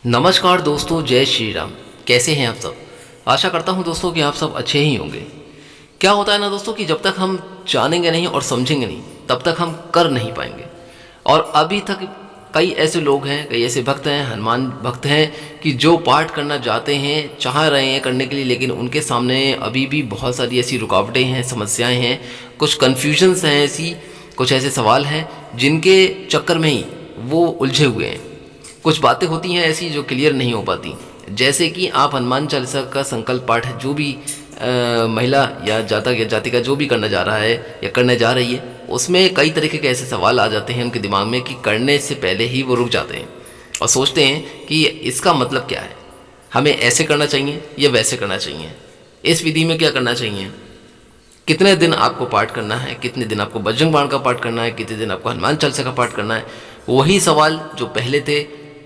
नमस्कार दोस्तों, जय श्री राम। कैसे हैं आप सब? आशा करता हूं दोस्तों कि आप सब अच्छे ही होंगे। क्या होता है ना दोस्तों कि जब तक हम जानेंगे नहीं और समझेंगे नहीं तब तक हम कर नहीं पाएंगे। और अभी तक कई ऐसे लोग हैं, कई ऐसे भक्त हैं, हनुमान भक्त हैं कि जो पाठ करना चाहते हैं, चाह रहे हैं करने के लिए, लेकिन उनके सामने अभी भी बहुत सारी ऐसी रुकावटें हैं, समस्याएं हैं, कुछ कन्फ्यूजन्स हैं, ऐसी कुछ ऐसे सवाल हैं जिनके चक्कर में ही वो उलझे हुए हैं। कुछ बातें होती हैं ऐसी जो क्लियर नहीं हो पाती। जैसे कि आप हनुमान चालीसा का संकल्प पाठ है, जो भी महिला या जातक या जाति का जो भी करना जा रहा है या करने जा रही है, उसमें कई तरीके के ऐसे सवाल आ जाते हैं उनके दिमाग में कि करने से पहले ही वो रुक जाते हैं और सोचते हैं कि इसका मतलब क्या है, हमें ऐसे करना चाहिए या वैसे करना चाहिए, इस विधि में क्या करना चाहिए, कितने दिन आपको पाठ करना है, कितने दिन आपको बजरंग बाण का पाठ करना है, कितने दिन आपको हनुमान चालीसा का पाठ करना है। वही सवाल जो पहले थे,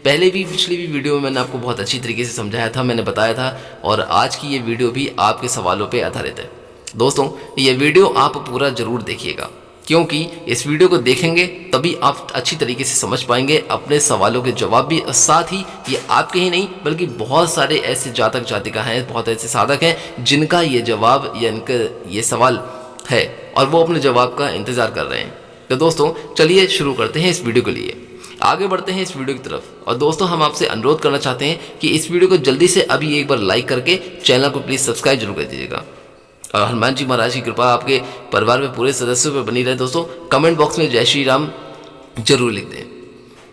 पहले भी पिछली भी वीडियो में मैंने आपको बहुत अच्छी तरीके से समझाया था, मैंने बताया था, और आज की ये वीडियो भी आपके सवालों पे आधारित है। दोस्तों, ये वीडियो आप पूरा ज़रूर देखिएगा, क्योंकि इस वीडियो को देखेंगे तभी आप अच्छी तरीके से समझ पाएंगे अपने सवालों के जवाब भी। साथ ही ये आपके ही नहीं बल्कि बहुत सारे ऐसे जातक जातिका हैं, बहुत ऐसे साधक हैं जिनका ये जवाब या इनका ये सवाल है और वो अपने जवाब का इंतज़ार कर रहे हैं। तो दोस्तों चलिए शुरू करते हैं इस वीडियो के लिए, आगे बढ़ते हैं इस वीडियो की तरफ। और दोस्तों, हम आपसे अनुरोध करना चाहते हैं कि इस वीडियो को जल्दी से अभी एक बार लाइक करके चैनल को प्लीज़ सब्सक्राइब जरूर कर दीजिएगा। और हनुमान जी महाराज की कृपा आपके परिवार में पूरे सदस्यों पर बनी रहे। दोस्तों, कमेंट बॉक्स में जय श्री राम जरूर लिख दें।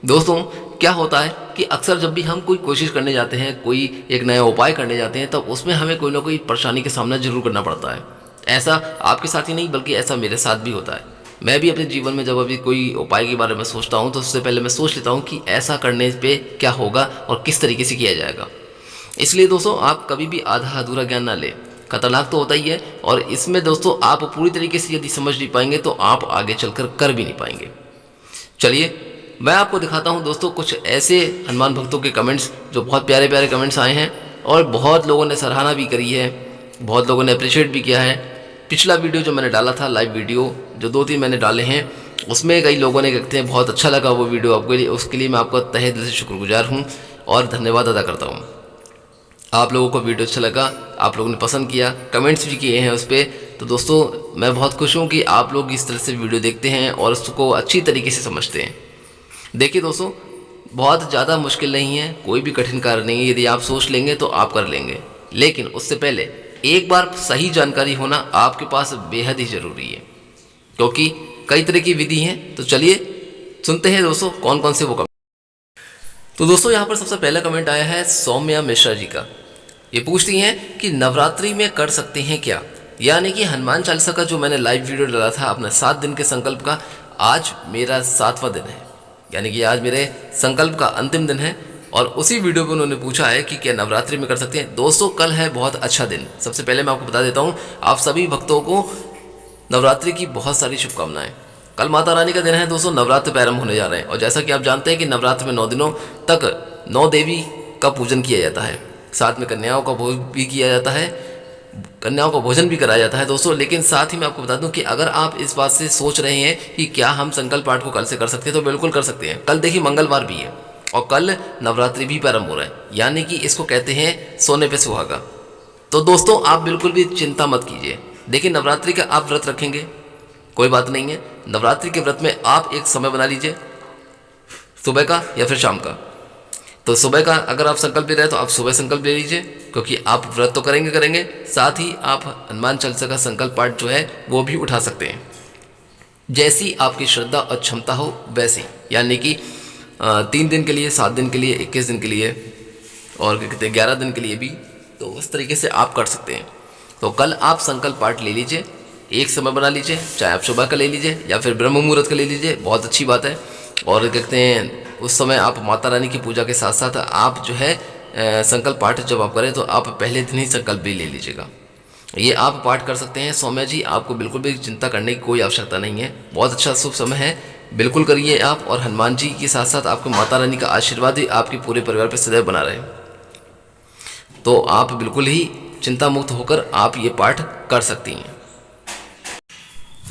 दोस्तों, क्या होता है कि अक्सर जब भी हम कोई कोशिश करने जाते हैं, कोई एक नया उपाय करने जाते हैं, तब उसमें हमें कोई ना कोई परेशानी का सामना जरूर करना पड़ता है। ऐसा आपके साथ ही नहीं बल्कि ऐसा मेरे साथ भी होता है। मैं भी अपने जीवन में जब अभी कोई उपाय के बारे में सोचता हूँ तो उससे पहले मैं सोच लेता हूँ कि ऐसा करने पे क्या होगा और किस तरीके से किया जाएगा। इसलिए दोस्तों, आप कभी भी आधा अधूरा ज्ञान ना लें, खतरनाक तो होता ही है। और इसमें दोस्तों आप पूरी तरीके से यदि समझ नहीं पाएंगे तो आप आगे चलकर कर भी नहीं पाएंगे। चलिए मैं आपको दिखाता हूं दोस्तों कुछ ऐसे हनुमान भक्तों के कमेंट्स, जो बहुत प्यारे प्यारे कमेंट्स आए हैं और बहुत लोगों ने सराहना भी करी है, बहुत लोगों ने अप्रिशिएट भी किया है। पिछला वीडियो जो मैंने डाला था, लाइव वीडियो जो 2-3 मैंने डाले हैं, उसमें कई लोगों ने कहते हैं बहुत अच्छा लगा वो वीडियो आपके लिए, उसके लिए मैं आपका तहे दिल से शुक्रगुजार हूँ और धन्यवाद अदा करता हूँ। आप लोगों को वीडियो अच्छा लगा, आप लोगों ने पसंद किया, कमेंट्स भी किए हैं उस पर। तो दोस्तों, मैं बहुत खुश हूँ कि आप लोग इस तरह से वीडियो देखते हैं और उसको अच्छी तरीके से समझते हैं। देखिए दोस्तों, बहुत ज़्यादा मुश्किल नहीं है, कोई भी कठिन कार्य नहीं है। यदि आप सोच लेंगे तो आप कर लेंगे, लेकिन उससे पहले एक बार सही जानकारी होना आपके पास बेहद ही ज़रूरी है, क्योंकि कई तरह की विधि हैं। तो चलिए सुनते हैं दोस्तों कौन कौन से वो कमेंट। तो दोस्तों, यहाँ पर सबसे पहला कमेंट आया है सौम्या मिश्रा जी का। ये पूछती हैं कि नवरात्रि में कर सकते हैं क्या, यानी कि हनुमान चालीसा का जो मैंने लाइव वीडियो डाला था अपना 7 दिन के संकल्प का, आज मेरा 7वां दिन है, यानी कि आज मेरे संकल्प का अंतिम दिन है। और उसी वीडियो में उन्होंने पूछा है कि क्या नवरात्रि में कर सकते हैं। दोस्तों, कल है बहुत अच्छा दिन। सबसे पहले मैं आपको बता देता हूँ, आप सभी भक्तों को नवरात्रि की बहुत सारी शुभकामनाएं। कल माता रानी का दिन है दोस्तों, नवरात्र प्रारंभ होने जा रहे हैं। और जैसा कि आप जानते हैं कि नवरात्र में 9 दिनों तक 9 देवी का पूजन किया जाता है, साथ में कन्याओं का भोज भी किया जाता है, कन्याओं का भोजन भी कराया जाता है दोस्तों। लेकिन साथ ही मैं आपको बता दूं कि अगर आप इस बात से सोच रहे हैं कि क्या हम संकल्प पाठ को कल से कर सकते हैं, तो बिल्कुल कर सकते हैं। कल देखिए मंगलवार भी है और कल नवरात्रि भी प्रारंभ हो रहा है, यानी कि इसको कहते हैं सोने पे सुहागा। तो दोस्तों, आप बिल्कुल भी चिंता मत कीजिए। देखिए, नवरात्रि का आप व्रत रखेंगे, कोई बात नहीं है। नवरात्रि के व्रत में आप एक समय बना लीजिए, सुबह का या फिर शाम का। तो सुबह का अगर आप संकल्प ले रहे हैं तो आप सुबह संकल्प ले लीजिए, क्योंकि आप व्रत तो करेंगे। साथ ही आप हनुमान चालीसा का संकल्प पाठ जो है वो भी उठा सकते हैं, जैसी आपकी श्रद्धा और क्षमता हो वैसी, यानी कि 3 दिन के लिए, 7 दिन के लिए, 21 दिन के लिए और कहते हैं 11 दिन के लिए भी। तो उस तरीके से आप कर सकते हैं। तो कल आप संकल्प पाठ ले लीजिए, एक समय बना लीजिए, चाहे आप सुबह का ले लीजिए या फिर ब्रह्म मुहूर्त का ले लीजिए, बहुत अच्छी बात है। और कहते हैं उस समय आप माता रानी की पूजा के साथ साथ आप जो है संकल्प पाठ जब आप करें तो आप पहले दिन ही संकल्प भी ले लीजिएगा। ये आप पाठ कर सकते हैं। सौम्या जी, आपको बिल्कुल भी चिंता करने की कोई आवश्यकता नहीं है, बहुत अच्छा शुभ समय है, बिल्कुल करिए आप। और हनुमान जी के साथ साथ आपको माता रानी का आशीर्वाद ही आपके पूरे परिवार पर सदैव बना रहे, तो आप बिल्कुल ही चिंता मुक्त होकर आप ये पाठ कर सकती हैं।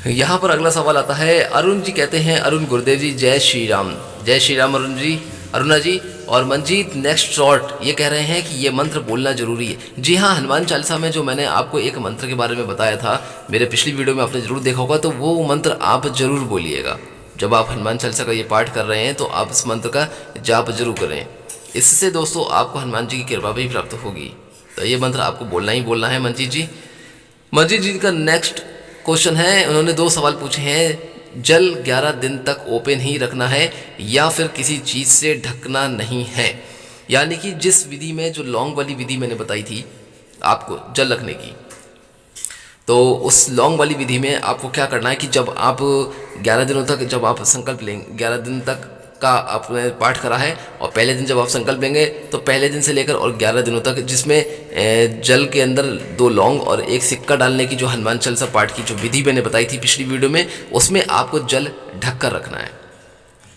यहाँ पर अगला सवाल आता है, अरुण जी कहते हैं, अरुण गुरुदेव जी, जय श्री राम। जय श्री राम अरुण जी। अरुणा जी, और मंजीत नेक्स्ट शॉर्ट ये कह रहे हैं कि ये मंत्र बोलना जरूरी है। जी हाँ, हनुमान चालीसा में जो मैंने आपको एक मंत्र के बारे में बताया था, मेरे पिछली वीडियो में आपने जरूर देखा होगा, तो वो मंत्र आप जरूर बोलिएगा। जब आप हनुमान चालीसा का ये पाठ कर रहे हैं तो आप इस मंत्र का जाप जरूर करें। इससे दोस्तों आपको हनुमान जी की कृपा भी प्राप्त होगी। तो ये मंत्र आपको बोलना ही बोलना है मंजीत जी। मंजीत जी का नेक्स्ट क्वेश्चन है, उन्होंने 2 सवाल पूछे हैं। जल 11 दिन तक ओपन ही रखना है या फिर किसी चीज़ से ढकना नहीं है? यानी कि जिस विधि में, जो लौंग वाली विधि मैंने बताई थी आपको जल रखने की, तो उस लौंग वाली विधि में आपको क्या करना है कि जब आप 11 दिनों तक जब आप संकल्प लेंगे, 11 दिन तक का आपने पाठ करा है और पहले दिन जब आप संकल्प लेंगे तो पहले दिन से लेकर और 11 दिनों तक, जिसमें जल के अंदर 2 लौंग और 1 सिक्का डालने की जो हनुमान चालीसा पाठ की जो विधि मैंने बताई थी पिछली वीडियो में, उसमें आपको जल ढक कर रखना है।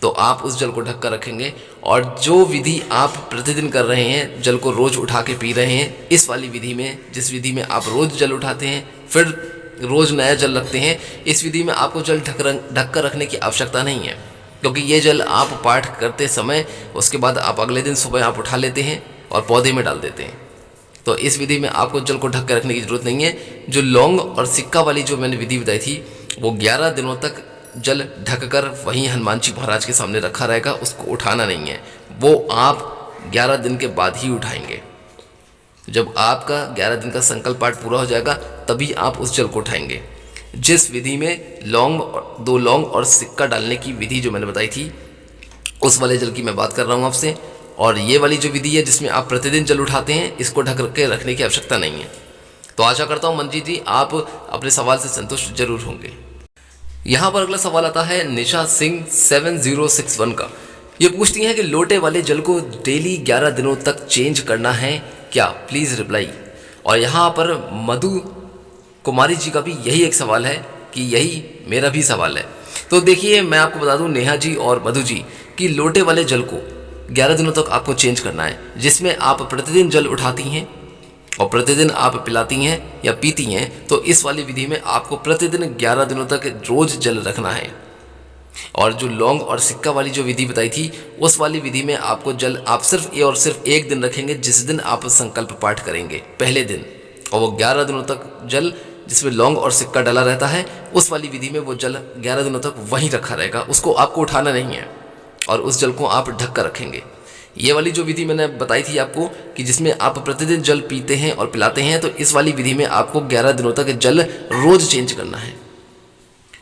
तो आप उस जल को ढक कर रखेंगे और जो विधि आप प्रतिदिन कर रहे हैं, जल को रोज़ उठा के पी रहे हैं, इस वाली विधि में, जिस विधि में आप रोज़ जल उठाते हैं फिर रोज़ नया जल रखते हैं, इस विधि में आपको जल ढक कर रखने की आवश्यकता नहीं है, क्योंकि ये जल आप पाठ करते समय उसके बाद आप अगले दिन सुबह आप उठा लेते हैं और पौधे में डाल देते हैं। तो इस विधि में आपको जल को ढक कर रखने की ज़रूरत नहीं है। जो लौंग और सिक्का वाली जो मैंने विधि बताई थी, वो 11 दिनों तक जल ढक कर वहीं हनुमान जी महाराज के सामने रखा रहेगा, उसको उठाना नहीं है। वो आप 11 दिन के बाद ही उठाएंगे। जब आपका 11 दिन का संकल्प पाठ पूरा हो जाएगा तभी आप उस जल को उठाएंगे। जिस विधि में लौंग, 2 लौंग और सिक्का डालने की विधि जो मैंने बताई थी, उस वाले जल की मैं बात कर रहा हूँ आपसे। और ये वाली जो विधि है जिसमें आप प्रतिदिन जल उठाते हैं, इसको ढक के रखने की आवश्यकता नहीं है। तो आशा करता हूँ मंजीत जी आप अपने सवाल से संतुष्ट जरूर होंगे। यहाँ पर अगला सवाल आता है निशा सिंह 7061 का। ये पूछती हैं कि लोटे वाले जल को डेली 11 दिनों तक चेंज करना है क्या? Please reply. और यहाँ पर मधु कुमारी जी का भी यही एक सवाल है कि यही मेरा भी सवाल है। तो देखिए मैं आपको बता दूं नेहा जी और मधु जी कि लोटे वाले जल को 11 दिनों तक आपको चेंज करना है, जिसमें आप प्रतिदिन जल उठाती हैं और प्रतिदिन आप पिलाती हैं या पीती हैं। तो इस वाली विधि में आपको प्रतिदिन 11 दिनों तक रोज़ जल रखना है। और जो लौंग और सिक्का वाली जो विधि बताई थी, उस वाली विधि में आपको जल आप सिर्फ एक दिन रखेंगे, जिस दिन आप संकल्प पाठ करेंगे पहले दिन, और वो 11 दिनों तक जल जिसमें लौंग और सिक्का डाला रहता है, उस वाली विधि में वो जल 11 दिनों तक वहीं रखा रहेगा, उसको आपको उठाना नहीं है और उस जल को आप ढक कर रखेंगे। ये वाली जो विधि मैंने बताई थी आपको कि जिसमें आप प्रतिदिन जल पीते हैं और पिलाते हैं, तो इस वाली विधि में आपको 11 दिनों तक जल रोज़ चेंज करना है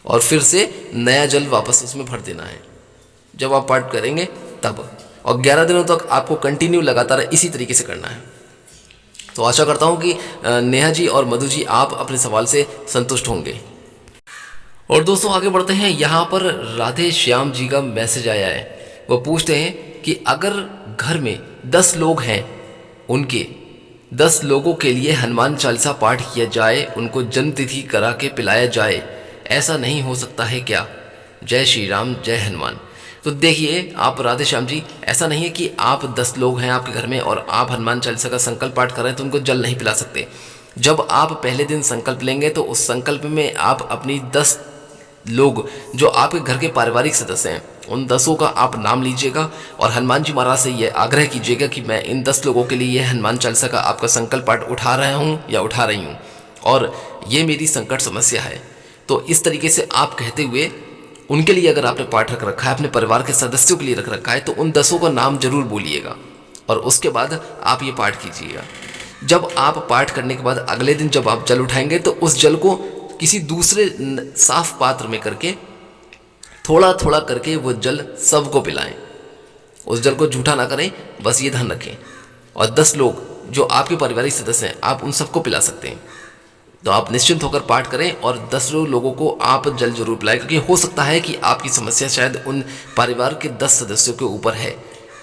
और फिर से नया जल वापस उसमें भर देना है जब आप पाठ करेंगे तब। और 11 दिनों तक आपको कंटिन्यू लगातार इसी तरीके से करना है। तो आशा करता हूँ कि नेहा जी और मधु जी आप अपने सवाल से संतुष्ट होंगे। और दोस्तों आगे बढ़ते हैं। यहाँ पर राधे श्याम जी का मैसेज आया है। वो पूछते हैं कि अगर घर में 10 लोग हैं, उनके 10 लोगों के लिए हनुमान चालीसा पाठ किया जाए, उनको जन्म तिथि करा के पिलाया जाए, ऐसा नहीं हो सकता है क्या? जय श्री राम, जय हनुमान। तो देखिए आप राधे श्याम जी, ऐसा नहीं है कि आप 10 लोग हैं आपके घर में और आप हनुमान चालीसा का संकल्प पाठ कर रहे हैं तो उनको जल नहीं पिला सकते। जब आप पहले दिन संकल्प लेंगे तो उस संकल्प में आप अपनी 10 लोग जो आपके घर के पारिवारिक सदस्य हैं, उन 10 का आप नाम लीजिएगा और हनुमान जी महाराज से ये आग्रह कीजिएगा कि मैं इन 10 लोगों के लिए हनुमान चालीसा का आपका संकल्प पाठ उठा रहा हूँ या उठा रही हूँ और ये मेरी संकट समस्या है। तो इस तरीके से आप कहते हुए उनके लिए अगर आपने पाठ रख रखा है, अपने परिवार के सदस्यों के लिए रख रखा है, तो उन 10 का नाम जरूर बोलिएगा और उसके बाद आप ये पाठ कीजिएगा। जब आप पाठ करने के बाद अगले दिन जब आप जल उठाएंगे तो उस जल को किसी दूसरे साफ पात्र में करके थोड़ा थोड़ा करके वो जल सबको पिलाएं। उस जल को झूठा ना करें, बस ये ध्यान रखें। और 10 लोग जो आपके पारिवारिक सदस्य हैं, आप उन सबको पिला सकते हैं। तो आप निश्चिंत होकर पाठ करें और 10 लोगों को आप जल जरूर पिलाएं, क्योंकि हो सकता है कि आपकी समस्या शायद उन परिवार के 10 सदस्यों के ऊपर है,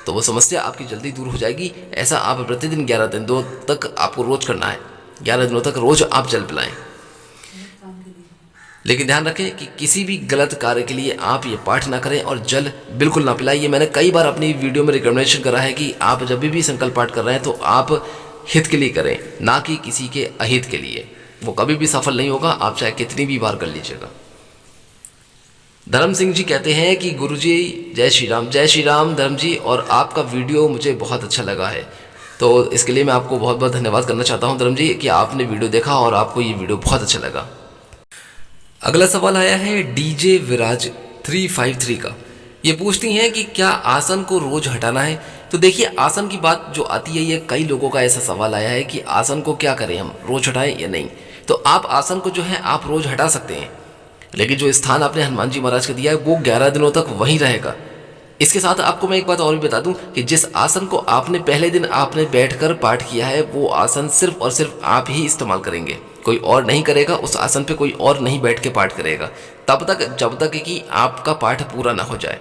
तो वो समस्या आपकी जल्दी दूर हो जाएगी। ऐसा आप प्रतिदिन 11 दिनों तक आपको रोज करना है। 11 दिनों तक रोज आप जल पिलाएं। लेकिन ध्यान रखें कि किसी भी गलत कार्य के लिए आप ये पाठ ना करें और जल बिल्कुल ना पिलाएं। ये मैंने कई बार अपनी वीडियो में रिकमेंडेशन करा है कि आप जब भी संकल्प पाठ कर रहे हैं तो आप हित के लिए करें, ना कि किसी के अहित के लिए। वो कभी भी सफल नहीं होगा, आप चाहे कितनी भी बार कर लीजिएगा। धर्म सिंह जी कहते हैं कि गुरुजी जय श्री राम धर्म जी, और आपका वीडियो मुझे बहुत अच्छा लगा है। तो इसके लिए मैं आपको बहुत बहुत धन्यवाद करना चाहता हूं धर्म जी कि आपने वीडियो देखा और आपको ये वीडियो बहुत अच्छा लगा। अगला सवाल आया है डीजे विराज 353 का। ये पूछती हैं कि क्या आसन को रोज हटाना है। तो देखिए, आसन की बात जो आती है, ये कई लोगों का ऐसा सवाल आया है कि आसन को क्या करें, हम रोज हटाएं या नहीं। तो आप आसन को जो है आप रोज हटा सकते हैं, लेकिन जो स्थान आपने हनुमान जी महाराज को दिया है वो 11 दिनों तक वहीं रहेगा। इसके साथ आपको मैं एक बात और भी बता दूं कि जिस आसन को आपने पहले दिन आपने बैठकर पाठ किया है, वो आसन सिर्फ और सिर्फ आप ही इस्तेमाल करेंगे, कोई और नहीं करेगा। उस आसन पे कोई और नहीं बैठ के पाठ करेगा तब तक जब तक कि आपका पाठ पूरा ना हो जाए।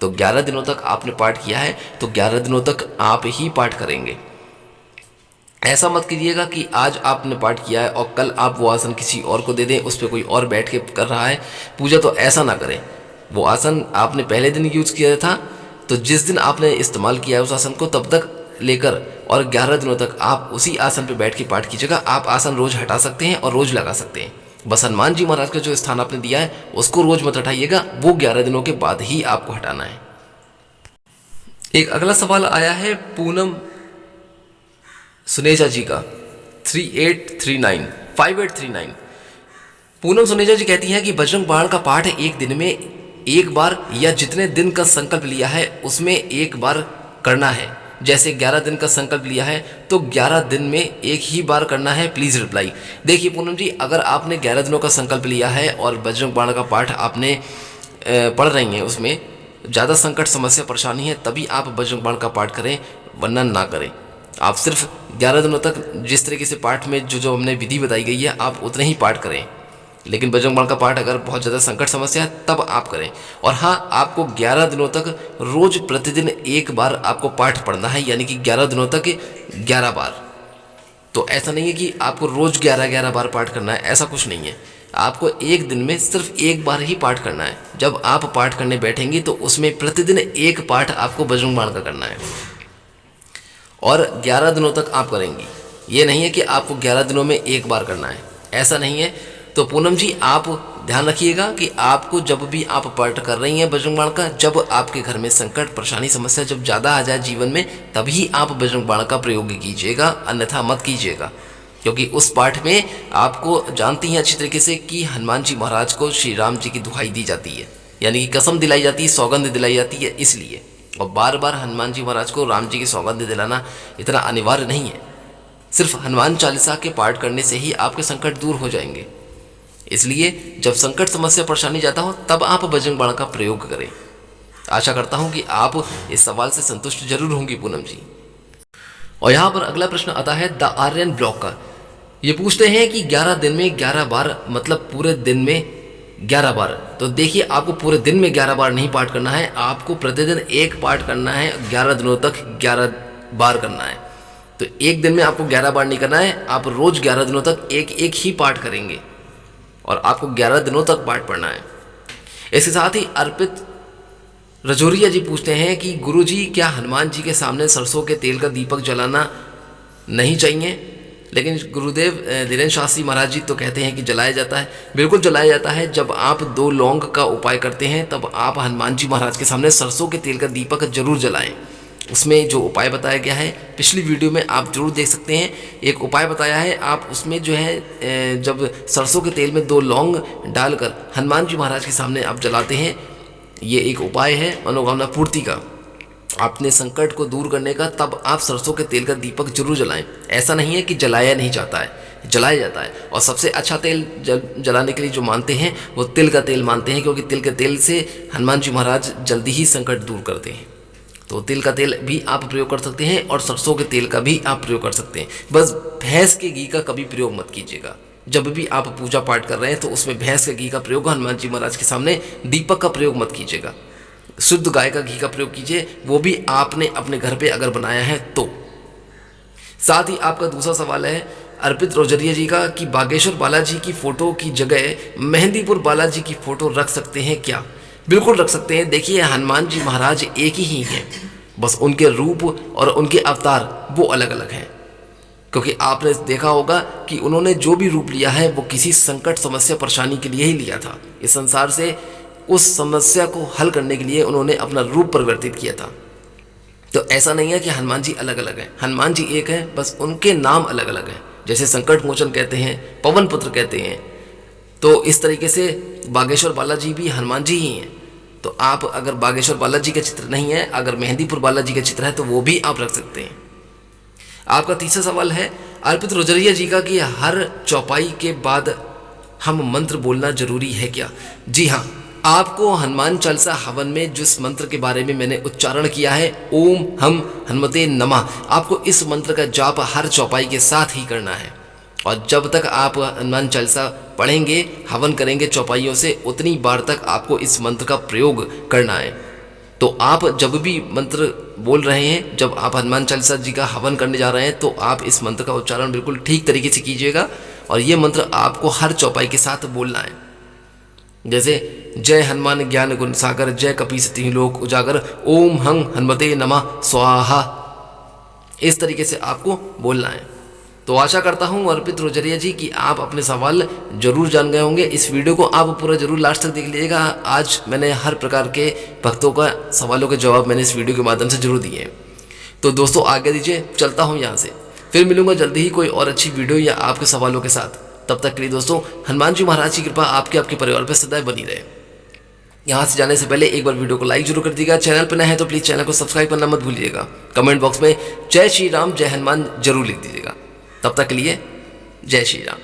तो 11 दिनों तक आपने पाठ किया है तो 11 दिनों तक आप ही पाठ करेंगे। ऐसा मत कीजिएगा कि आज आपने पाठ किया है और कल आप वो आसन किसी और को दे दें, उस पर कोई और बैठ के कर रहा है पूजा। तो ऐसा ना करें। वो आसन आपने पहले दिन यूज़ किया था, तो जिस दिन आपने इस्तेमाल किया है उस आसन को तब तक लेकर और 11 दिनों तक आप उसी आसन पर बैठ के पाठ कीजिएगा। आप आसन रोज़ हटा सकते हैं और रोज़ लगा सकते हैं। बस हनुमान जी महाराज का जो स्थान आपने दिया है उसको रोज़ मत हटाइएगा, वो 11 दिनों के बाद ही आपको हटाना है। एक अगला सवाल आया है पूनम सुनेजा जी का 5839। पूनम सुनेजा जी कहती हैं कि बजरंग बाण का पाठ एक दिन में एक बार या जितने दिन का संकल्प लिया है उसमें एक बार करना है। जैसे 11 दिन का संकल्प लिया है तो 11 दिन में एक ही बार करना है। Please reply. देखिए पूनम जी, अगर आपने 11 दिनों का संकल्प लिया है और बजरंग बाण का पाठ आपने पढ़ रही हैं, उसमें ज़्यादा संकट समस्या परेशानी है, तभी आप बजरंग बाण का पाठ करें, वरना ना करें। आप सिर्फ 11 दिनों तक जिस तरीके से पाठ में जो हमने विधि बताई गई है आप उतने ही पाठ करें। लेकिन बजरंग बाण का पाठ अगर बहुत ज़्यादा संकट समस्या है तब आप करें। और हाँ, आपको 11 दिनों तक रोज प्रतिदिन एक बार आपको पाठ पढ़ना है, यानी कि 11 दिनों तक 11 बार। तो ऐसा नहीं है कि आपको रोज़ 11-11 बार पाठ करना है, ऐसा कुछ नहीं है। आपको एक दिन में सिर्फ एक बार ही पाठ करना है। जब आप पाठ करने बैठेंगे तो उसमें प्रतिदिन एक पाठ आपको बजरंग बाण का करना है और 11 दिनों तक आप करेंगी। ये नहीं है कि आपको 11 दिनों में एक बार करना है, ऐसा नहीं है। तो पूनम जी, आप ध्यान रखिएगा कि आपको जब भी आप पाठ कर रही हैं बजरंग बाण का, जब आपके घर में संकट परेशानी समस्या जब ज़्यादा आ जाए जीवन में, तभी आप बजरंग बाण का प्रयोग कीजिएगा, अन्यथा मत कीजिएगा। क्योंकि उस पाठ में आपको जानती हैं अच्छी तरीके से कि हनुमान जी महाराज को श्री राम जी की दुहाई दी जाती है, यानी कि कसम दिलाई जाती है, सौगंध दिलाई जाती है, इसलिए। और बार बार हनुमान जी महाराज को राम जी की सौगंध दिलाना इतना अनिवार्य नहीं है। सिर्फ हनुमान चालीसा के पाठ करने से ही आपके संकट दूर हो जाएंगे। इसलिए जब संकट समस्या परेशानी जाता हो तब आप बजरंग बाण का प्रयोग करें। आशा करता हूं कि आप इस सवाल से संतुष्ट जरूर होंगी पूनम जी। और यहाँ पर अगला प्रश्न आता है द आर्यन ब्लॉक का। ये पूछते हैं कि 11 दिन में 11 बार, मतलब पूरे दिन में 11 बार। तो देखिए, आपको पूरे दिन में 11 बार नहीं पाठ करना है, आपको प्रतिदिन एक पाठ करना है। 11 दिनों तक 11 बार करना है। तो एक दिन में आपको 11 बार नहीं करना है, आप रोज 11 दिनों तक एक एक ही पाठ करेंगे और आपको 11 दिनों तक पाठ पढ़ना है। इसके साथ ही अर्पित रजौरिया जी पूछते हैं कि गुरुजी, क्या हनुमान जी के सामने सरसों के तेल का दीपक जलाना नहीं चाहिए? लेकिन गुरुदेव धीरेन्द्र शास्त्री महाराज जी तो कहते हैं कि जलाया जाता है। बिल्कुल जलाया जाता है। जब आप 2 लौंग का उपाय करते हैं तब आप हनुमान जी महाराज के सामने सरसों के तेल का दीपक जरूर जलाएं। उसमें जो उपाय बताया गया है पिछली वीडियो में आप जरूर देख सकते हैं। एक उपाय बताया है, आप उसमें जो है जब सरसों के तेल में 2 लौंग डालकर हनुमान जी महाराज के सामने आप जलाते हैं, ये एक उपाय है मनोकामना पूर्ति का, अपने संकट को दूर करने का। तब आप सरसों के तेल का दीपक जरूर जलाएं। ऐसा नहीं है कि जलाया नहीं जाता है, जलाया जाता है। और सबसे अच्छा तेल जलाने के लिए जो मानते हैं वो तिल का तेल मानते हैं, क्योंकि तिल के तेल से हनुमान जी महाराज जल्दी ही संकट दूर करते हैं। तो तिल का तेल भी आप प्रयोग कर सकते हैं और सरसों के तेल का भी आप प्रयोग कर सकते हैं। बस भैंस के घी का कभी प्रयोग मत कीजिएगा। जब भी आप पूजा पाठ कर रहे हैं तो उसमें भैंस के घी का प्रयोग, हनुमान जी महाराज के सामने दीपक का प्रयोग मत कीजिएगा। शुद्ध गाय का घी का प्रयोग कीजिए, वो भी आपने अपने घर पे अगर बनाया है तो। साथ ही आपका दूसरा सवाल है अर्पित रोजरिया जी का कि बागेश्वर बालाजी की फोटो की जगह मेहंदीपुर बालाजी की फोटो रख सकते हैं क्या? बिल्कुल रख सकते हैं। देखिए, हनुमान जी महाराज एक ही हैं, बस उनके रूप और उनके अवतार वो अलग अलग हैं। क्योंकि आपने देखा होगा कि उन्होंने जो भी रूप लिया है वो किसी संकट समस्या परेशानी के लिए ही लिया था। इस संसार से उस समस्या को हल करने के लिए उन्होंने अपना रूप परिवर्तित किया था। तो ऐसा नहीं है कि हनुमान जी अलग अलग हैं, हनुमान जी एक हैं, बस उनके नाम अलग अलग हैं। जैसे संकट मोचन कहते हैं, पवन पुत्र कहते हैं, तो इस तरीके से बागेश्वर बालाजी भी हनुमान जी ही हैं। तो आप अगर बागेश्वर बालाजी का चित्र नहीं है, अगर मेहंदीपुर बालाजी का चित्र है, तो वो भी आप रख सकते हैं। आपका तीसरा सवाल है अर्पित रोजरिया जी का कि हर चौपाई के बाद हम मंत्र बोलना जरूरी है क्या? जी हाँ, आपको हनुमान चालीसा हवन में जिस मंत्र के बारे में मैंने उच्चारण किया है, ओम हम हनुमते नमः, आपको इस मंत्र का जाप हर चौपाई के साथ ही करना है। और जब तक आप हनुमान चालीसा पढ़ेंगे, हवन करेंगे चौपाइयों से, उतनी बार तक आपको इस मंत्र का प्रयोग करना है। तो आप जब भी मंत्र बोल रहे हैं, जब आप हनुमान चालीसा जी का हवन करने जा रहे हैं, तो आप इस मंत्र का उच्चारण बिल्कुल ठीक तरीके से कीजिएगा। और ये मंत्र आपको हर चौपाई के साथ बोलना है। जैसे जय हनुमान ज्ञान गुण सागर, जय कपीसति लोक उजागर, ओम हं हनुमते नमः स्वाहा, इस तरीके से आपको बोलना है। तो आशा करता हूँ अर्पित रोजरिया जी कि आप अपने सवाल जरूर जान गए होंगे। इस वीडियो को आप पूरा जरूर लास्ट तक देख लीजिएगा। आज मैंने हर प्रकार के भक्तों का सवालों के जवाब मैंने इस वीडियो के माध्यम से जरूर दिए हैं। तो दोस्तों आगे दीजिए, चलता हूँ यहाँ से। फिर मिलूंगा जल्दी ही कोई और अच्छी वीडियो या आपके सवालों के साथ। तब तक के लिए दोस्तों, हनुमान जी महाराज की कृपा आपके परिवार पर सदैव बनी रहे। यहाँ से जाने से पहले एक बार वीडियो को लाइक जरूर कर दीजिएगा। चैनल पर नए हैं तो प्लीज़ चैनल को सब्सक्राइब करना मत भूलिएगा। कमेंट बॉक्स में जय श्री राम, जय हनुमान जरूर लिख दीजिएगा। तब तक के लिए जय श्री राम।